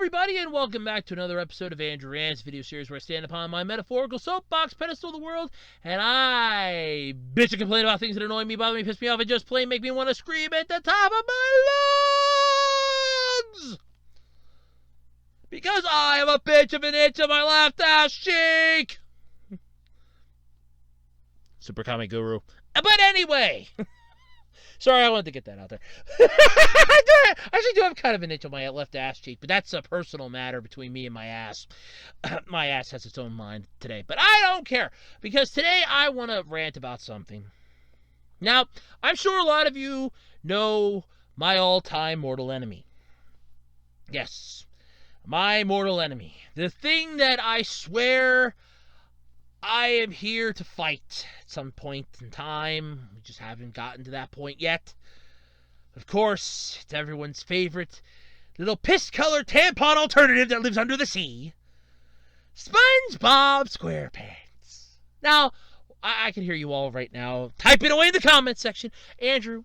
everybody, and welcome back to another episode of Andrew Rants, video series where I stand upon my metaphorical soapbox pedestal of the world, and I bitch and complain about things that annoy me, bother me, piss me off, and just plain make me want to scream at the top of my lungs! Because I am a bitch of an itch on my left ass cheek! Super comic guru. But anyway... Sorry, I wanted to get that out there. I actually do have kind of an itch on my left ass cheek, but that's a personal matter between me and my ass. My ass has its own mind today, but I don't care, because today I want to rant about something. Now, I'm sure a lot of you know my all-time mortal enemy. Yes, my mortal enemy. The thing that I swear I am here to fight at some point in time. We just haven't gotten to that point yet. Of course, it's everyone's favorite little piss-colored tampon alternative that lives under the sea. SpongeBob SquarePants. Now, I can hear you all right now typing away in the comments section. Andrew,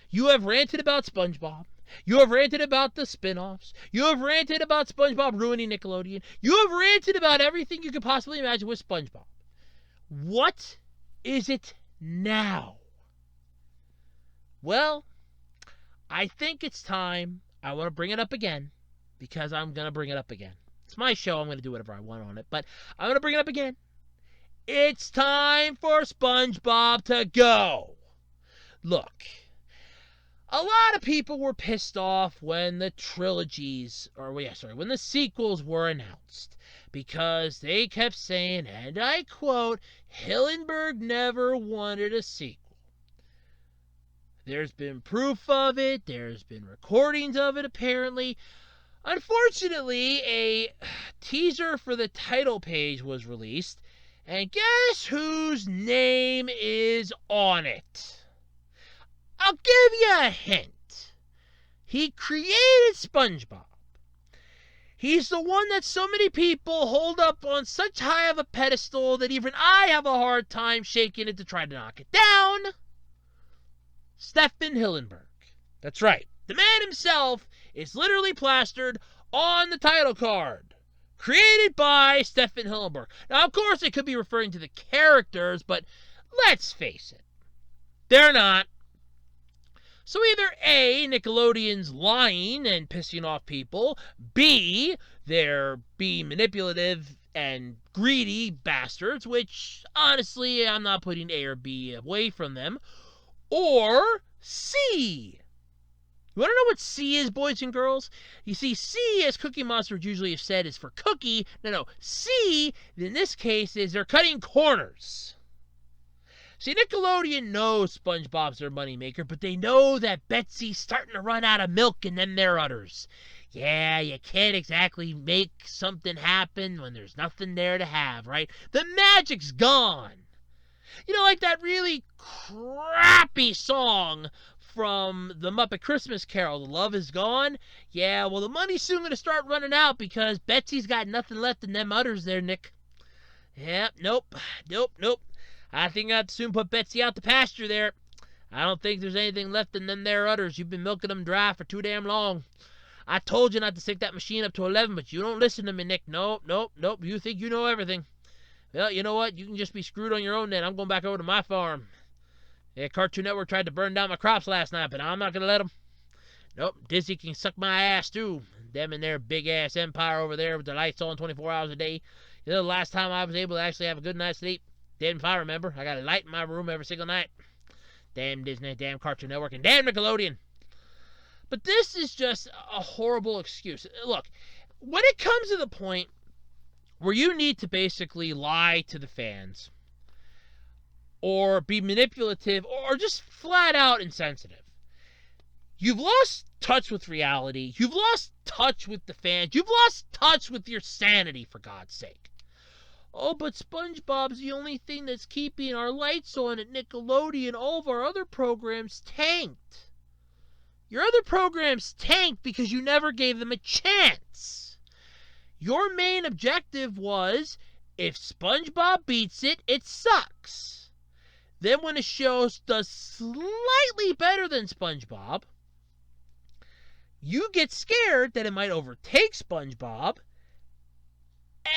you have ranted about SpongeBob. You have ranted about the spin-offs. You have ranted about SpongeBob ruining Nickelodeon. You have ranted about everything you could possibly imagine with SpongeBob. What is it now? Well, I think it's time. I want to bring it up again, because I'm going to bring it up again. It's my show. I'm going to do whatever I want on it, but I'm going to bring it up again. It's time for SpongeBob to go. Look. A lot of people were pissed off when the when the sequels were announced, because they kept saying, and I quote, Hillenburg never wanted a sequel. There's been proof of it. There's been recordings of it, apparently. Unfortunately, a teaser for the title page was released, and guess whose name is on it? I'll give you a hint. He created SpongeBob. He's the one that so many people hold up on such high of a pedestal that even I have a hard time shaking it to try to knock it down. Stephen Hillenburg. That's right. The man himself is literally plastered on the title card. Created by Stephen Hillenburg. Now, of course, it could be referring to the characters, but let's face it. They're not. So either A, Nickelodeon's lying and pissing off people, B, they're being manipulative and greedy bastards, which, honestly, I'm not putting A or B away from them, or C. You want to know what C is, boys and girls? You see, C, as Cookie Monster would usually have said, is for cookie. No, C, in this case, is they're cutting corners. See, Nickelodeon knows SpongeBob's their moneymaker, but they know that Betsy's starting to run out of milk in them their udders. Yeah, you can't exactly make something happen when there's nothing there to have, right? The magic's gone. You know, like that really crappy song from the Muppet Christmas Carol, The Love Is Gone? Yeah, well, the money's soon going to start running out because Betsy's got nothing left in them udders there, Nick. Yeah, nope. I think I have to soon put Betsy out to pasture there. I don't think there's anything left in them there udders. You've been milking them dry for too damn long. I told you not to stick that machine up to 11, but you don't listen to me, Nick. Nope. You think you know everything. Well, you know what? You can just be screwed on your own then. I'm going back over to my farm. Yeah, Cartoon Network tried to burn down my crops last night, but I'm not going to let them. Nope, Disney can suck my ass too. Them and their big-ass empire over there with the lights on 24 hours a day. You know, the last time I was able to actually have a good night's sleep? Damn if I remember. I got a light in my room every single night. Damn Disney, damn Cartoon Network, and damn Nickelodeon. But this is just a horrible excuse. Look, when it comes to the point where you need to basically lie to the fans, or be manipulative, or just flat out insensitive, you've lost touch with reality. You've lost touch with the fans. You've lost touch with your sanity, for God's sake. Oh, but SpongeBob's the only thing that's keeping our lights on at Nickelodeon. All of our other programs tanked. Your other programs tanked because you never gave them a chance. Your main objective was, if SpongeBob beats it, it sucks. Then when a show does slightly better than SpongeBob, you get scared that it might overtake SpongeBob,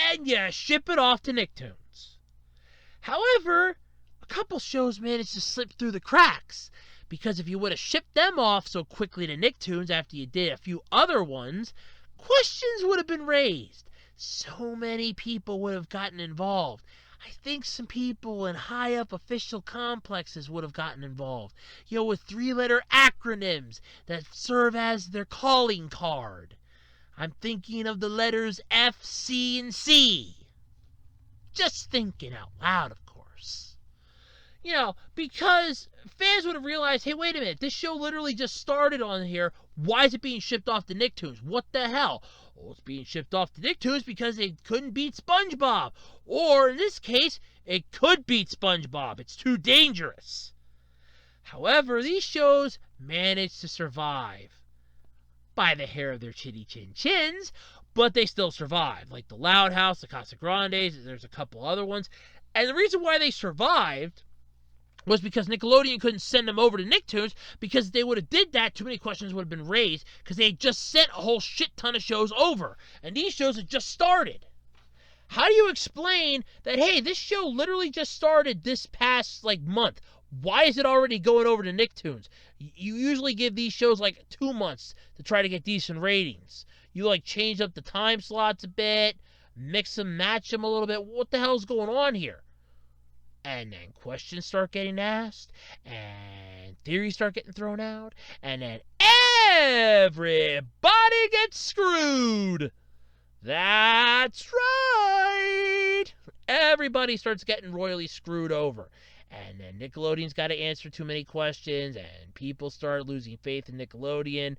and you ship it off to Nicktoons. However, a couple shows managed to slip through the cracks, because if you would have shipped them off so quickly to Nicktoons after you did a few other ones, questions would have been raised. So many people would have gotten involved. I think some people in high-up official complexes would have gotten involved. With 3-letter acronyms that serve as their calling card. I'm thinking of the letters F, C, and C. Just thinking out loud, of course. Because fans would have realized, hey, wait a minute, this show literally just started on here. Why is it being shipped off to Nicktoons? What the hell? Well, it's being shipped off to Nicktoons because they couldn't beat SpongeBob. Or, in this case, it could beat SpongeBob. It's too dangerous. However, these shows managed to survive. By the hair of their chinny chin chins, but they still survived. Like the Loud House, the Casa Grandes, there's a couple other ones. And the reason why they survived was because Nickelodeon couldn't send them over to Nicktoons, because if they would have did that, too many questions would have been raised, because they had just sent a whole shit ton of shows over, and these shows had just started. How do you explain that, hey, this show literally just started this past, month? Why is it already going over to Nicktoons? You usually give these shows, 2 months to try to get decent ratings. You, change up the time slots a bit, mix them, match them a little bit. What the hell's going on here? And then questions start getting asked, and theories start getting thrown out, and then everybody gets screwed. That's right. Everybody starts getting royally screwed over. And then Nickelodeon's got to answer too many questions, and people start losing faith in Nickelodeon.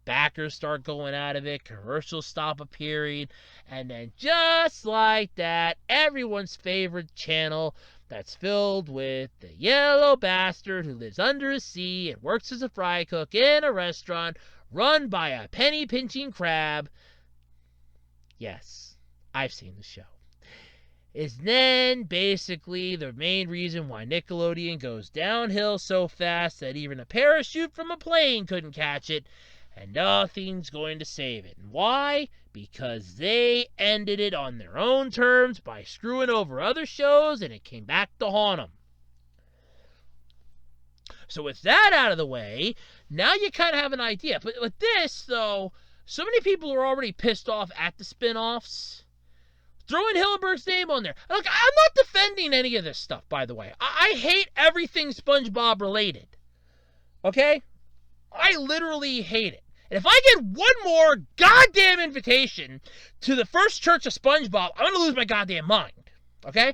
Backers start going out of it, commercials stop appearing, and then just like that, everyone's favorite channel that's filled with the yellow bastard who lives under a sea and works as a fry cook in a restaurant run by a penny-pinching crab. Yes, I've seen the show. Is then basically the main reason why Nickelodeon goes downhill so fast that even a parachute from a plane couldn't catch it, and nothing's going to save it. And why? Because they ended it on their own terms by screwing over other shows, and it came back to haunt them. So with that out of the way, now you kind of have an idea. But with this, though, so many people are already pissed off at the spin-offs. Throwing Hillenburg's name on there. Look, I'm not defending any of this stuff, by the way. I hate everything SpongeBob related. Okay? I literally hate it. And if I get one more goddamn invitation to the First Church of SpongeBob, I'm going to lose my goddamn mind. Okay?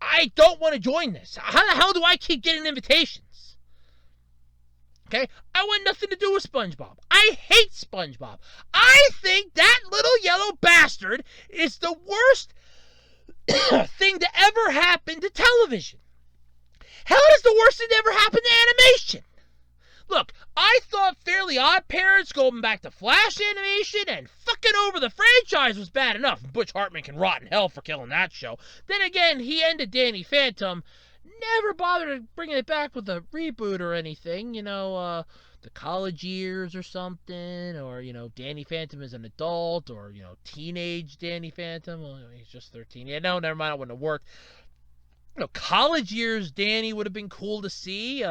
I don't want to join this. How the hell do I keep getting invitations? Okay? I want nothing to do with SpongeBob. I hate SpongeBob. I think that little yellow bastard is the worst thing to ever happen to television. Hell, it's the worst thing to ever happen to animation. Look, I thought Fairly Odd Parents going back to Flash animation and fucking over the franchise was bad enough. Butch Hartman can rot in hell for killing that show. Then again, he ended Danny Phantom. Never bothered bringing it back with a reboot or anything. The college years or something. Or, Danny Phantom as an adult. Or, teenage Danny Phantom. Well, he's just 13. Yeah, no, never mind. It wouldn't have worked. College years Danny would have been cool to see.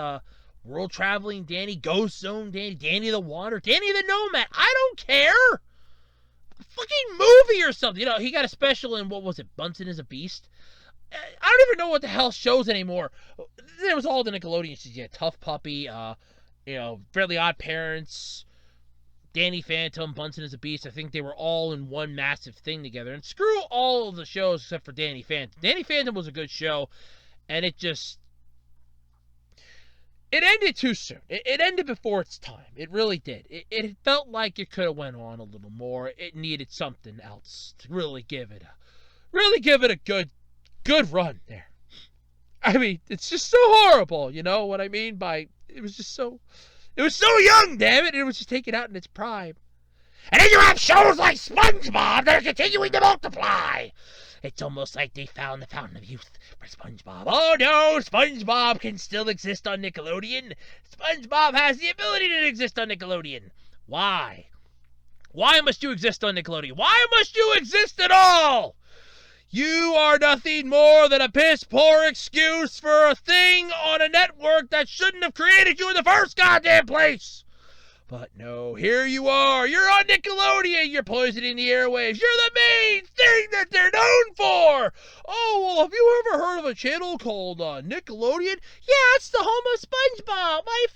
World traveling Danny, Ghost Zone Danny, Danny the Water, Danny the Nomad. I don't care. A fucking movie or something. He got a special in, what was it, Bunsen is a Beast? I don't even know what the hell shows anymore. There was all the Nickelodeon shows. Yeah, Tough Puppy, Fairly Odd Parents, Danny Phantom, Bunsen is a Beast. I think they were all in one massive thing together. And screw all of the shows except for Danny Phantom. Danny Phantom was a good show, and it ended too soon. It ended before its time. It really did. It felt like it could have went on a little more. It needed something else to really give it a good run there. I mean, it's just so horrible. You know what I mean by it was so young, damn it. It was just taken out in its prime. And then you have shows like SpongeBob that are continuing to multiply. It's almost like they found the fountain of youth for SpongeBob. Oh no, SpongeBob can still exist on Nickelodeon. SpongeBob has the ability to exist on Nickelodeon. Why? Why must you exist on Nickelodeon? Why must you exist at all? You are nothing more than a piss-poor excuse for a thing on a network that shouldn't have created you in the first goddamn place. But no, here you are. You're on Nickelodeon. You're poisoning the airwaves. You're the main thing that they're known for. Oh, well, have you ever heard of a channel called Nickelodeon? Yeah, it's the home of SpongeBob, my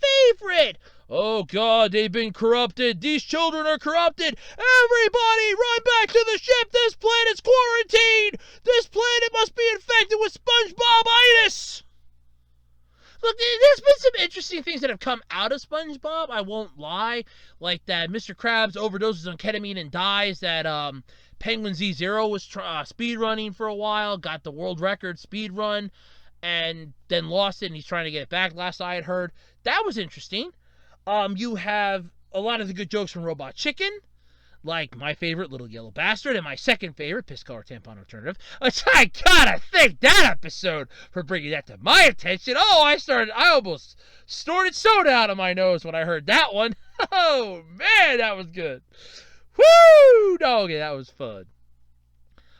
favorite. Oh, God, they've been corrupted. These children are corrupted. Everybody, run back to the ship. This planet's quarantined. This planet must be infected with SpongeBobitis. Look, there's been some interesting things that have come out of SpongeBob, I won't lie. Like that Mr. Krabs overdoses on ketamine and dies, that Penguin Z0 was speed running for a while, got the world record speed run, and then lost it, and he's trying to get it back, last I had heard. That was interesting. You have a lot of the good jokes from Robot Chicken, like my favorite, Little Yellow Bastard, and my second favorite, Piss Color Tampon Alternative, which I gotta thank that episode for bringing that to my attention. Oh, I almost snorted soda out of my nose when I heard that one. Oh, man, that was good. Woo! Okay, that was fun.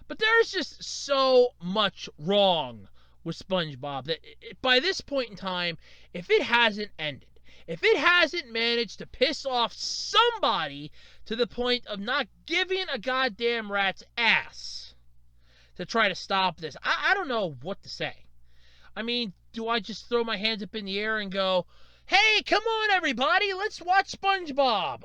But there's just so much wrong with SpongeBob that by this point in time, if it hasn't ended, if it hasn't managed to piss off somebody to the point of not giving a goddamn rat's ass to try to stop this, I don't know what to say. I mean, do I just throw my hands up in the air and go, hey, come on, everybody, let's watch SpongeBob?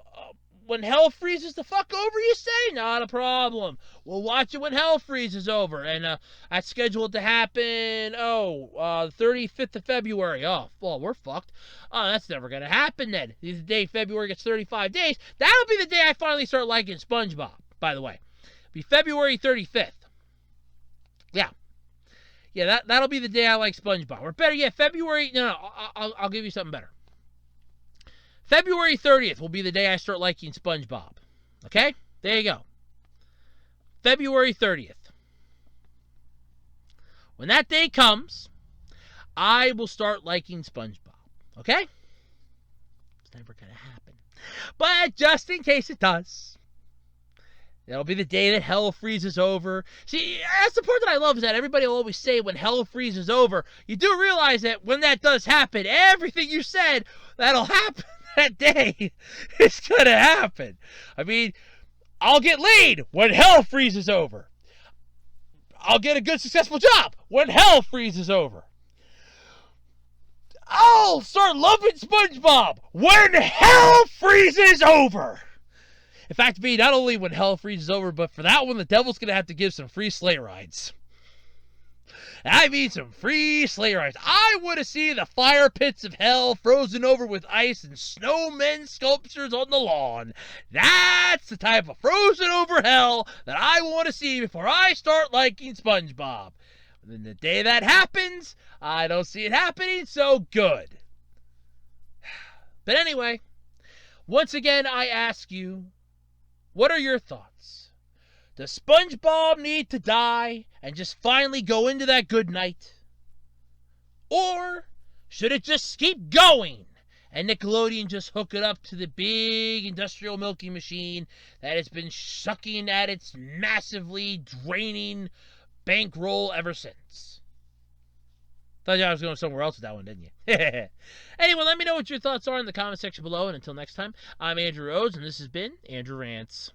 When hell freezes the fuck over, you say? Not a problem. We'll watch it when hell freezes over. And that's scheduled to happen, 35th of February. Oh, well, we're fucked. Oh, that's never going to happen then. The day February gets 35 days. That'll be the day I finally start liking SpongeBob, by the way. It'll be February 35th. Yeah. Yeah, that'll be the day I like SpongeBob. Or better yet, February... No, I'll give you something better. February 30th will be the day I start liking SpongeBob. Okay? There you go. February 30th. When that day comes, I will start liking SpongeBob. Okay? It's never going to happen. But just in case it does, that'll be the day that hell freezes over. See, that's the part that I love, is that everybody will always say when hell freezes over. You do realize that when that does happen, everything you said, that'll happen that day, it's gonna happen. I mean, I'll get laid when hell freezes over. I'll get a good, successful job when hell freezes over. I'll start loving SpongeBob when hell freezes over. In fact, not only when hell freezes over, but for that one, the devil's going to have to give some free sleigh rides. I mean some free sleigh rides. I want to see the fire pits of hell frozen over with ice and snowmen sculptures on the lawn. That's the type of frozen over hell that I want to see before I start liking SpongeBob. And then the day that happens, I don't see it happening, so good. But anyway, once again, I ask you, what are your thoughts? Does SpongeBob need to die and just finally go into that good night? Or should it just keep going and Nickelodeon just hook it up to the big industrial milking machine that has been sucking at its massively draining bankroll ever since? Thought I was going somewhere else with that one, didn't you? Anyway, let me know what your thoughts are in the comment section below. And until next time, I'm Andrew Rhodes, and this has been Andrew Rants.